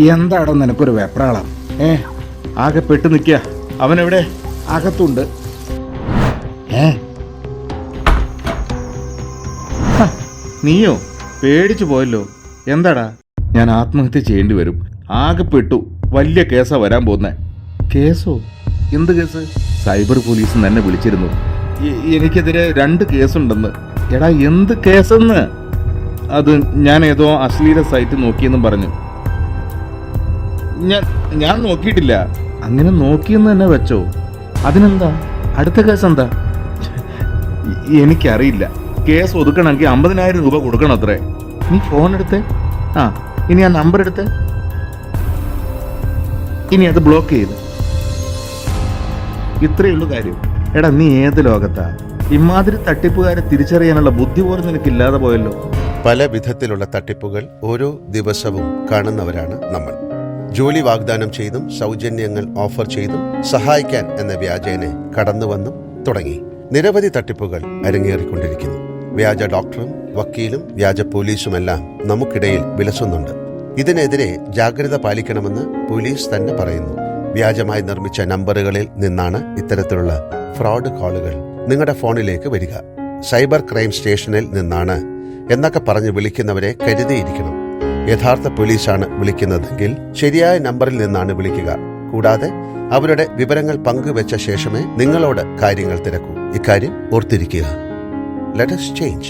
എന്താടോ നിനക്കൊരു വെപ്രാളം? ആകെ പെട്ട് നിൽക്കുക. അവനെവിടെ? അകത്തുണ്ട്. നീയോ? പേടിച്ചു പോയല്ലോ. എന്താടാ? ഞാൻ ആത്മഹത്യ ചെയ്യേണ്ടി വരും. ആകെ പെട്ടു. വലിയ കേസാ വരാൻ പോകുന്നേ. കേസോ? എന്ത് കേസ്? സൈബർ പോലീസ് എന്നെ വിളിച്ചിരുന്നു. എനിക്കെതിരെ 2 കേസുണ്ടെന്ന്. എടാ, എന്ത് കേസെന്ന്? അത് ഞാൻ ഏതോ അശ്ലീല സൈറ്റ് നോക്കിയെന്നും പറഞ്ഞു. ഞാൻ നോക്കിയിട്ടില്ല. അങ്ങനെ നോക്കിയെന്ന് തന്നെ വെച്ചോ. അതിനെന്താ? അടുത്ത കേസ് എന്താ? എനിക്കറിയില്ല. കേസ് ഒതുക്കണമെങ്കിൽ 50,000 രൂപ കൊടുക്കണം അത്രേ. നീ ഫോൺ എടുത്തേ. ഇനി ആ നമ്പർ എടുത്തേ. ഇനി അത് ബ്ലോക്ക് ചെയ്ത്. ഇത്രയുള്ളൂ കാര്യം. എടാ, നീ ഏത് ലോകത്താ? ഇമാതിരി തട്ടിപ്പുകാരെ തിരിച്ചറിയാനുള്ള ബുദ്ധി പോലും നിനക്കില്ലാതെ പോയല്ലോ. പല വിധത്തിലുള്ള തട്ടിപ്പുകൾ ഓരോ ദിവസവും കാണുന്നവരാണ് നമ്മൾ. ജോലി വാഗ്ദാനം ചെയ്തും സൗജന്യങ്ങൾ ഓഫർ ചെയ്തും സഹായിക്കാൻ എന്ന വ്യാജേനെ കടന്നുവന്നും തുടങ്ങി നിരവധി തട്ടിപ്പുകൾ അരങ്ങേറിക്കൊണ്ടിരിക്കുന്നു. വ്യാജ ഡോക്ടറും വക്കീലും വ്യാജ പോലീസുമെല്ലാം നമുക്കിടയിൽ വിലസുന്നുണ്ട്. ഇതിനെതിരെ ജാഗ്രത പാലിക്കണമെന്ന് പോലീസ് തന്നെ പറയുന്നു. വ്യാജമായി നിർമ്മിച്ച നമ്പറുകളിൽ നിന്നാണ് ഇത്തരത്തിലുള്ള ഫ്രോഡ് കോളുകൾ നിങ്ങളുടെ ഫോണിലേക്ക് വരിക. സൈബർ ക്രൈം സ്റ്റേഷനിൽ നിന്നാണ് എന്നൊക്കെ പറഞ്ഞ് വിളിക്കുന്നവരെ കരുതിയിരിക്കണം. യഥാർത്ഥ പോലീസാണ് വിളിക്കുന്നതെങ്കിൽ ശരിയായ നമ്പറിൽ നിന്നാണ് വിളിക്കുക. കൂടാതെ അവരുടെ വിവരങ്ങൾ പങ്കുവെച്ച ശേഷമേ നിങ്ങളോട് കാര്യങ്ങൾ തിരക്കൂ. ഇക്കാര്യം ഓർത്തിരിക്കുക. Let us change.